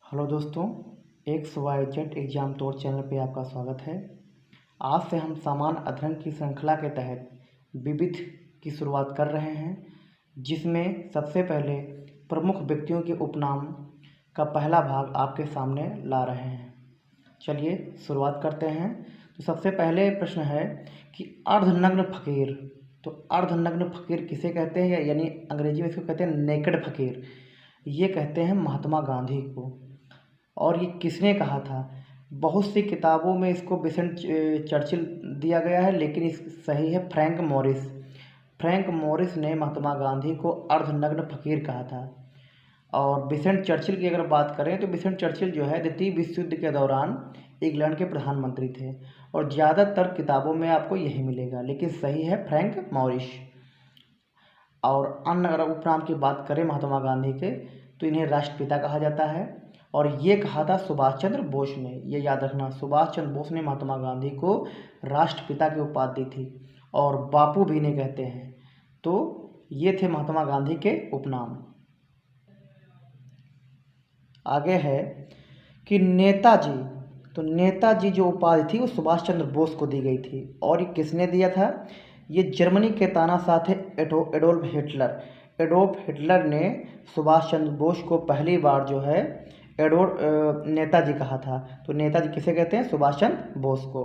Hello दोस्तों, XYZ exam तौर channel पे आपका स्वागत है। आज से हम सामान्य अध्ययन की श्रृंखला के तहत विविध की शुरुआत कर रहे हैं, जिसमें सबसे पहले प्रमुख व्यक्तियों के उपनाम का पहला भाग आपके सामने ला रहे हैं। चलिए शुरुआत करते हैं। तो सबसे पहले प्रश्न है कि अर्धनग्न फ़कीर। तो अर्धनग्न फ़कीर किसे कहते हैं, यानी अंग्रेजी में इसको कहते हैं नेकेड फ़कीर। ये कहते हैं महात्मा गांधी को। और ये किसने कहा था? बहुत सी किताबों में इसको विंस्टन चर्चिल दिया गया है, लेकिन इस सही है फ्रैंक मॉरिस। फ्रैंक मॉरिस ने महात्मा गांधी को अर्धनग्न फ़कीर कहा था। और विंस्टन चर्चिल की अगर बात करें तो विंस्टन चर्चिल जो है द्वितीय विश्व युद्ध के दौरान इंग्लैंड के प्रधानमंत्री थे, और ज़्यादातर किताबों में आपको यही मिलेगा, लेकिन सही है फ्रैंक मॉरिस। और अन्य अगर उपनाम की बात करें महात्मा गांधी के, तो इन्हें राष्ट्रपिता कहा जाता है। और ये कहा था सुभाष चंद्र बोस ने, ये याद रखना, सुभाष चंद्र बोस ने महात्मा गांधी को राष्ट्रपिता की उपाधि दी थी, और बापू भी इन्हें कहते हैं। तो ये थे महात्मा गांधी के उपनाम। आगे है कि नेताजी। तो नेताजी जो उपाधि थी वो सुभाष चंद्र बोस को दी गई थी, और ये किसने दिया था? ये जर्मनी के तानाशाह थे एडोल्फ हिटलर। एडोल्फ हिटलर ने सुभाष चंद्र बोस को पहली बार जो है नेताजी कहा था। तो नेताजी किसे कहते हैं? सुभाष चंद्र बोस को।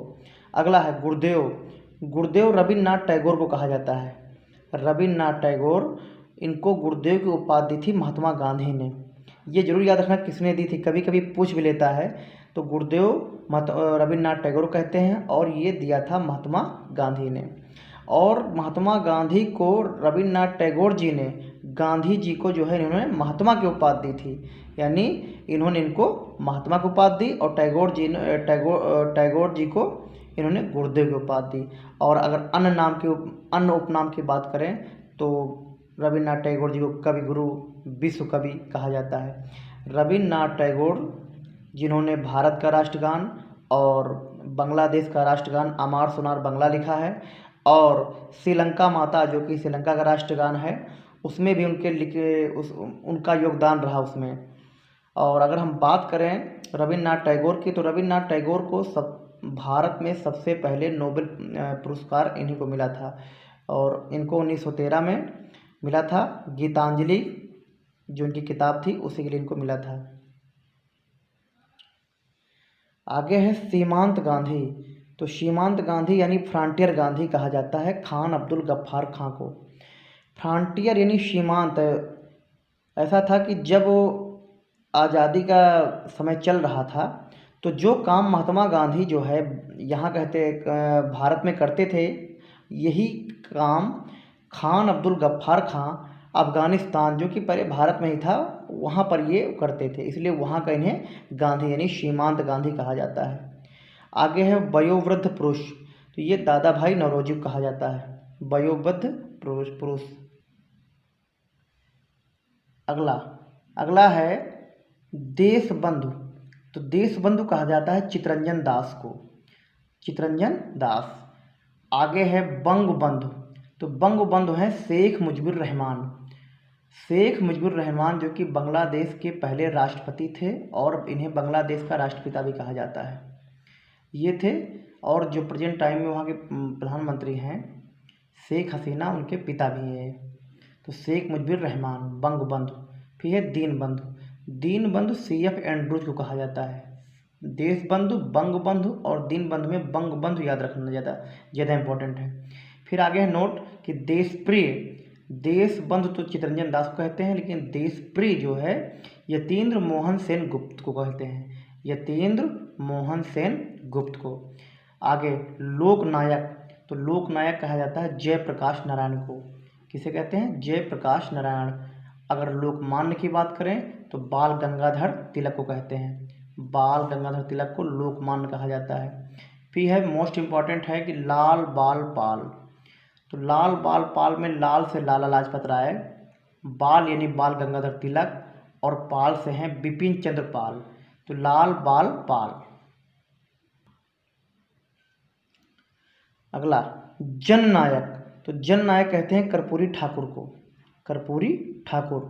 अगला है गुरुदेव। गुरुदेव रविन्द्रनाथ टैगोर को कहा जाता है। रविन्द्रनाथ टैगोर, इनको गुरुदेव की उपाधि दी थी महात्मा गांधी ने। ये जरूर याद रखना किसने दी थी, कभी कभी पूछ भी लेता है। तो गुरुदेव रविन्द्रनाथ टैगोर कहते हैं, और ये दिया था महात्मा गांधी ने। और महात्मा गांधी को रविन्द्रनाथ टैगोर जी ने गांधी जी को जो है इन्होंने महात्मा की उपाधि दी थी, यानी इन्होंने इनको महात्मा की उपाधि दी, और टैगोर जी को इन्होंने गुरुदेव की उपाधि दी। और अगर अन्य उपनाम की बात करें तो रविन्द्रनाथ टैगोर जी को कवि गुरु, विश्व कवि कहा जाता है। रविन्द्रनाथ टैगोर जिन्होंने भारत का राष्ट्रगान और बांग्लादेश का राष्ट्रगान अमार सोनार बांग्ला लिखा है, और श्रीलंका माता जो कि श्रीलंका का राष्ट्रगान है, उसमें भी उनका योगदान रहा उसमें। और अगर हम बात करें रविन्द्रनाथ टैगोर की, तो रविन्द्रनाथ टैगोर को भारत में सबसे पहले नोबेल पुरस्कार इन्हीं को मिला था, और इनको 1913 में मिला था। गीतांजलि जो उनकी किताब थी उसी के लिए इनको मिला था। आगे है सीमांत गांधी। तो सीमांत गांधी यानी फ्रंटियर गांधी कहा जाता है खान अब्दुल गफ्फार खां को। फ्रंटियर यानी सीमांत। ऐसा था कि जब आज़ादी का समय चल रहा था, तो जो काम महात्मा गांधी जो है यहाँ भारत में करते थे, यही काम खान अब्दुल गफ्फार खां अफ़गानिस्तान, जो कि पहले भारत में ही था, वहाँ पर ये करते थे, इसलिए वहाँ का इन्हें गांधी यानी सीमांत गांधी कहा जाता है। आगे है वयोवृद्ध पुरुष। तो ये दादा भाई नौरोजी को कहा जाता है, वयोवृद्ध पुरुष। अगला है देशबंधु। तो देशबंधु कहा जाता है चितरंजन दास को, चितरंजन दास। आगे है बंगबंधु। तो बंगबंधु हैं शेख मुजीबुर रहमान। शेख मुजीबुर रहमान जो कि बांग्लादेश के पहले राष्ट्रपति थे, और इन्हें बांग्लादेश का राष्ट्रपिता भी कहा जाता है। ये थे, और जो प्रेजेंट टाइम में वहाँ के प्रधानमंत्री हैं शेख हसीना, उनके पिता भी हैं। तो शेख मुजीबुर रहमान, बंगबंधु। फिर है दीनबंधु। दीनबंधु CF एंड्रूज को कहा जाता है। देशबंधु, बंगबंधु और दीनबंधु में बंगबंधु याद रखना ज़्यादा इम्पोर्टेंट है। फिर आगे है नोट कि देशप्रिय। देशबंधु तो चितरंजन दास को कहते हैं, लेकिन देशप्रिय जो है यतीन्द्र मोहन सेन गुप्त को कहते हैं, यतीन्द्र मोहन सेन गुप्त को। आगे लोकनायक। तो लोकनायक कहा जाता है जयप्रकाश नारायण को। किसे कहते हैं? जयप्रकाश नारायण। अगर लोकमान्य की बात करें तो बाल गंगाधर तिलक को कहते हैं, बाल गंगाधर तिलक को लोकमान्य कहा जाता है। फिर है मोस्ट इम्पॉर्टेंट है कि लाल बाल पाल। तो लाल बाल पाल में लाल से लाला लाजपत राय, बाल यानी बाल गंगाधर तिलक, और पाल से हैं बिपिन चंद्र पाल। तो लाल बाल पाल। अगला जननायक। तो जननायक कहते हैं कर्पूरी ठाकुर को, कर्पूरी ठाकुर।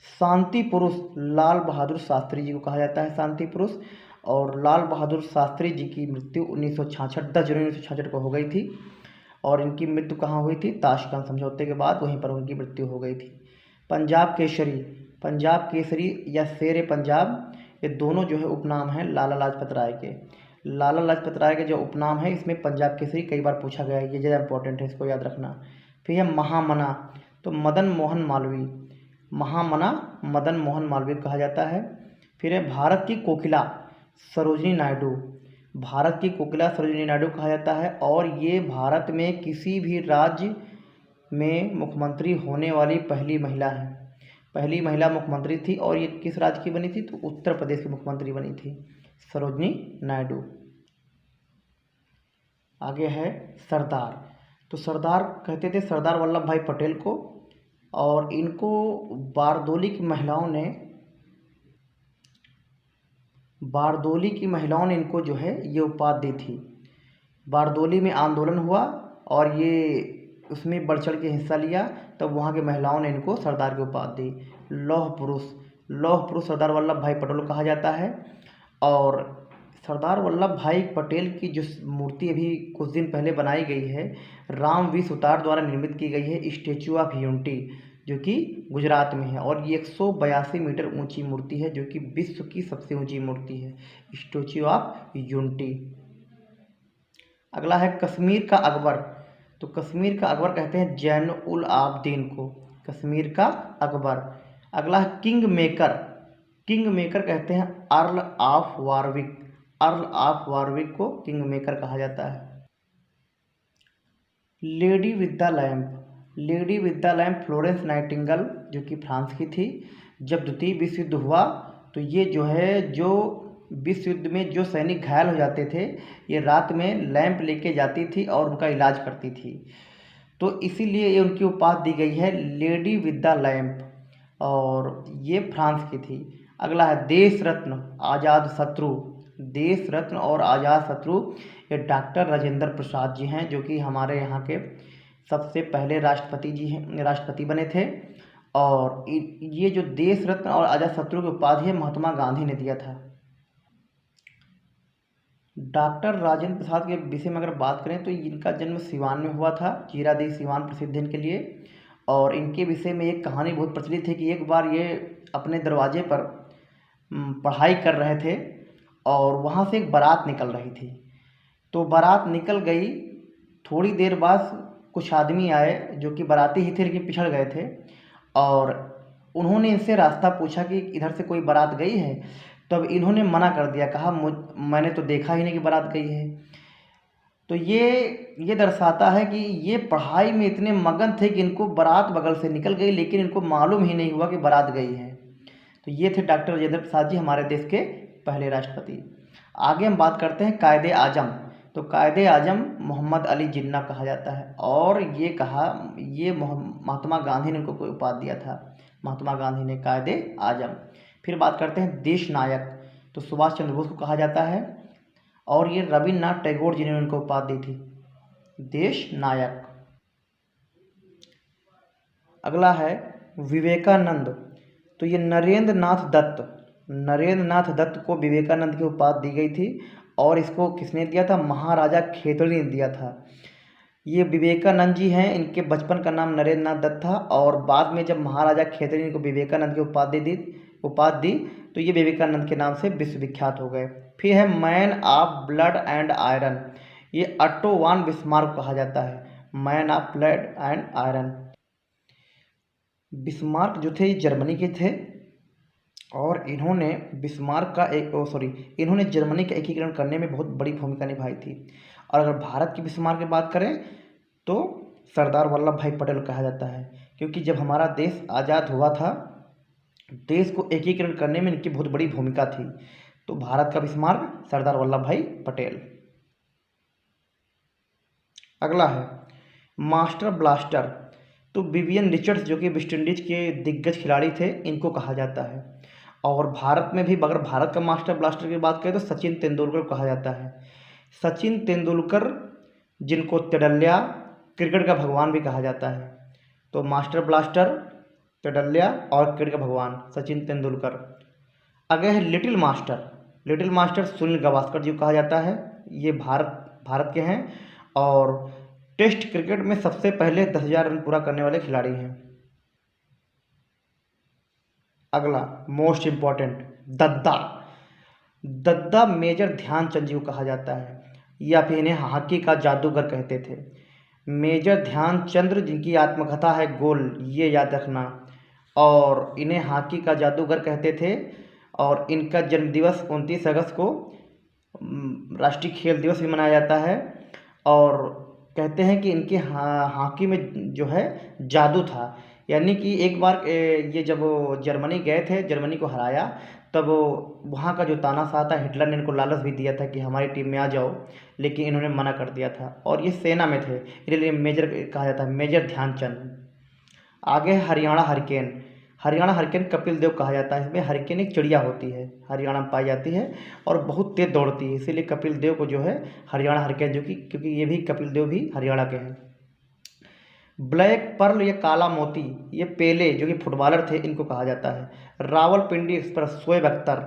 शांति पुरुष लाल बहादुर शास्त्री जी को कहा जाता है शांति पुरुष। और लाल बहादुर शास्त्री जी की मृत्यु 1966 10 जनवरी 1966 को हो गई थी। और इनकी मृत्यु कहाँ हुई थी? ताशकंद समझौते के बाद वहीं पर उनकी मृत्यु हो गई थी। पंजाब केसरी या शेर पंजाब, ये दोनों जो है उपनाम हैं लाला लाजपत राय के। लाला लाजपत राय के जो उपनाम है, इसमें पंजाब केसरी कई बार पूछा गया है, ये ज़्यादा इंपॉर्टेंट है, इसको याद रखना। फिर है महामना, तो मदन मोहन मालवीय, महामना मदन मोहन मालवीय कहा जाता है। फिर है भारत की कोकिला सरोजिनी नायडू, भारत की कोकिला सरोजिनी नायडू कहा जाता है। और ये भारत में किसी भी राज्य में मुख्यमंत्री होने वाली पहली महिला है, पहली महिला मुख्यमंत्री थी। और ये किस राज्य की बनी थी? तो उत्तर प्रदेश की मुख्यमंत्री बनी थी सरोजिनी नायडू। आगे है सरदार, तो सरदार कहते थे सरदार वल्लभ भाई पटेल को। और इनको बारदोली की महिलाओं ने इनको जो है ये उपाधि दी थी। बारदोली में आंदोलन हुआ और ये उसमें बढ़ चढ़ के हिस्सा लिया, तब वहाँ की महिलाओं ने इनको सरदार की उपाधि दी। लौह पुरुष सरदार वल्लभ भाई पटेल को कहा जाता है। और सरदार वल्लभ भाई पटेल की जो मूर्ति अभी कुछ दिन पहले बनाई गई है, राम वी सुतार द्वारा निर्मित की गई है, स्टेचू ऑफ यूनिटी, जो कि गुजरात में है। और ये 182 मीटर ऊंची मूर्ति है, जो कि विश्व की सबसे ऊंची मूर्ति है, स्टेचू ऑफ यूनिटी। अगला है कश्मीर का अकबर, तो कश्मीर का अकबर कहते हैं जैन उल आबदीन को, कश्मीर का अकबर। अगला है किंग मेकर कहते हैं अर्ल ऑफ वारविक को किंग मेकर कहा जाता है। Lady with the lamp Florence Nightingale, जो कि फ्रांस की थी। जब द्वितीय विश्व युद्ध हुआ तो ये जो है, जो विश्व युद्ध में जो सैनिक घायल हो जाते थे, ये रात में लैंप लेके जाती थी और उनका इलाज करती थी, तो इसीलिए ये उनकी उपाधि दी गई है लेडी विद द लैम्प, और ये फ्रांस की थी। अगला है देश रत्न और आज़ाद शत्रु, ये डॉक्टर राजेंद्र प्रसाद जी हैं, जो कि हमारे यहाँ के सबसे पहले राष्ट्रपति बने थे। और ये जो देश रत्न और आज़ाद शत्रु की उपाधि है, महात्मा गांधी ने दिया था। डॉक्टर राजेंद्र प्रसाद के विषय में अगर बात करें तो इनका जन्म सिवान में हुआ था, जीरादेई सिवान प्रसिद्ध है इनके लिए। और इनके विषय में एक कहानी बहुत प्रचलित है कि एक बार ये अपने दरवाजे पर पढ़ाई कर रहे थे और वहाँ से एक बारात निकल रही थी, तो बारात निकल गई। थोड़ी देर बाद कुछ आदमी आए जो कि बाराती ही थे लेकिन पिछड़ गए थे, और उन्होंने इनसे रास्ता पूछा कि इधर से कोई बारात गई है। तब इन्होंने मना कर दिया, कहा मैंने तो देखा ही नहीं कि बारात गई है। तो ये दर्शाता है कि ये पढ़ाई में इतने मगन थे कि इनको बारात बगल से निकल गई, लेकिन इनको मालूम ही नहीं हुआ कि बारात गई है। तो ये थे डॉक्टर राजेंद्र प्रसाद जी, हमारे देश के पहले राष्ट्रपति। आगे हम बात करते हैं कायदे आजम, तो कायदे आजम मोहम्मद अली जिन्ना कहा जाता है। और ये महात्मा गांधी ने उनको कोई उपाधि दिया था, महात्मा गांधी ने कायदे आजम। फिर बात करते हैं देश नायक, तो सुभाष चंद्र बोस को कहा जाता है। और ये रविन्द्रनाथ टैगोर जी ने उनको उपाधि दी थी देश नायक। अगला है विवेकानंद, तो ये नरेंद्र नाथ दत्त को विवेकानंद की उपाधि दी गई थी। और इसको किसने दिया था? महाराजा खेतड़ी ने दिया था। ये विवेकानंद जी हैं, इनके बचपन का नाम नरेंद्र नाथ दत्त था, और बाद में जब महाराजा खेतड़ी ने इनको विवेकानंद की उपाधि दी तो ये विवेकानंद के नाम से विश्वविख्यात हो गए। फिर है man of blood and iron, ये ऑट्टो वॉन बिस्मार्क कहा जाता है, man of blood and iron. Bismarck जो थे ये जर्मनी के थे, और इन्होंने इन्होंने जर्मनी का एकीकरण करने में बहुत बड़ी भूमिका निभाई थी। और अगर भारत की बिस्मार्क की बात करें तो सरदार वल्लभ भाई पटेल कहा जाता है, क्योंकि जब हमारा देश आज़ाद हुआ था, देश को एकीकरण करने में इनकी बहुत बड़ी भूमिका थी। तो भारत का बिस्मार्क सरदार वल्लभ भाई पटेल। अगला है मास्टर ब्लास्टर, तो विवियन रिचर्ड्स जो कि वेस्ट इंडीज के दिग्गज खिलाड़ी थे, इनको कहा जाता है। और भारत में भी अगर भारत का मास्टर ब्लास्टर की बात करें तो सचिन तेंदुलकर को कहा जाता है। सचिन तेंदुलकर, जिनको तिडल्या क्रिकेट का भगवान भी कहा जाता है। तो मास्टर ब्लास्टर तेंदुलिया और क्रिकेट का भगवान सचिन तेंदुलकर। आगे है little master. Little master Sunil Gavaskar ji को कहा जाता है। ये भारत के हैं और टेस्ट क्रिकेट में सबसे पहले 10,000 रन पूरा करने वाले खिलाड़ी हैं। अगला मोस्ट इम्पॉर्टेंट, दद्दा। दद्दा मेजर ध्यानचंद जी को कहा जाता है, या फिर इन्हें हॉकी का जादूगर कहते थे। मेजर ध्यानचंद जिनकी आत्मकथा है गोल, ये याद रखना। और इन्हें हॉकी का जादूगर कहते थे। और इनका जन्मदिवस 29 अगस्त को राष्ट्रीय खेल दिवस भी मनाया जाता है। और कहते हैं कि इनके हॉकी में जो है जादू था। यानी कि एक बार ये जब वो जर्मनी गए थे, जर्मनी को हराया, तब वहाँ का जो तानाशाह था हिटलर ने इनको लालच भी दिया था कि हमारी टीम में आ जाओ, लेकिन इन्होंने मना कर दिया था। और ये सेना में थे, इसलिए मेजर कहा जाता है, मेजर ध्यानचंद। आगे है हरियाणा हरिकेन। हरियाणा हरिकेन कपिल देव कहा जाता है। इसमें हरिकेन एक चिड़िया होती है, हरियाणा में पाई जाती है और बहुत तेज दौड़ती है, इसीलिए कपिल देव को जो है हरियाणा हरिकेन, जो कि क्योंकि ये भी कपिल देव भी हरियाणा के हैं। ब्लैक पर्ल या काला मोती, ये पेले जो कि फुटबॉलर थे, इनको कहा जाता है। रावलपिंडी एक्सप्रेस, शोएब अख्तर।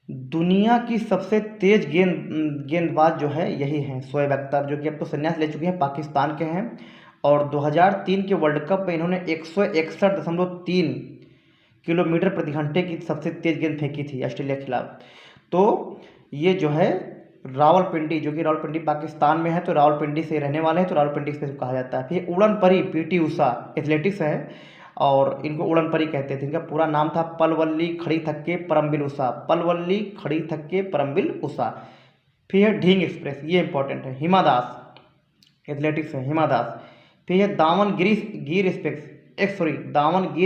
दुनिया की सबसे तेज गेंदबाज जो है यही हैं, शोएब अख्तर, जो कि अब तो संन्यास ले चुके हैं, पाकिस्तान के हैं। और 2003 के वर्ल्ड कप में इन्होंने 161.3 किलोमीटर प्रति घंटे की सबसे तेज गेंद फेंकी थी ऑस्ट्रेलिया के खिलाफ। तो ये जो है रावलपिंडी, जो कि रावलपिंडी पाकिस्तान में है, तो रावलपिंडी से रहने वाले हैं, तो रावलपिंडी से कहा जाता है। फिर उड़न परी पीटी उषा, एथलेटिक्स है और इनको उड़न परी कहते थे। इनका पूरा नाम था पलवल्ली खड़ी थक्के परमबिल उषा, पलवल्ली खड़ी थक्के परमबिल उषा। फिर है ढींग एक्सप्रेस, ये इंपॉर्टेंट है, हिमा दास, एथलेटिक्स है, हिमा दास। फिर है Davangere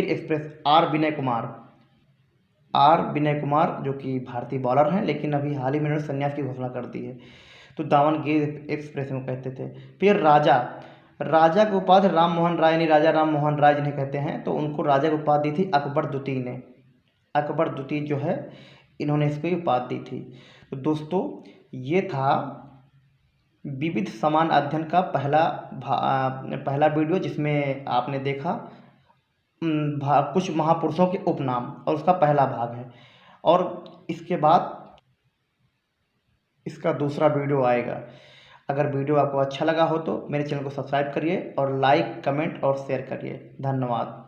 express, R Vinay Kumar. R Vinay Kumar जो कि भारतीय बॉलर हैं, लेकिन अभी हाल ही में उन्होंने संन्यास की घोषणा कर दी है। तो दामनगिर एक्सप्रेस में कहते थे। फिर राजा, राजा की उपाधि राम मोहन राय, यानी राजा राम मोहन राय जिन्हें कहते हैं, तो उनको राजा की उपाधि दी थी अकबर द्वितीय ने। अकबर द्वितीय जो है, इन्होंने इसको उपाधि दी थी। तो दोस्तों, ये था विविध समान अध्ययन का पहला वीडियो, जिसमें आपने देखा कुछ महापुरुषों के उपनाम, और उसका पहला भाग है। और इसके बाद इसका दूसरा वीडियो आएगा। अगर वीडियो आपको अच्छा लगा हो तो मेरे चैनल को सब्सक्राइब करिए और लाइक, कमेंट और शेयर करिए। धन्यवाद।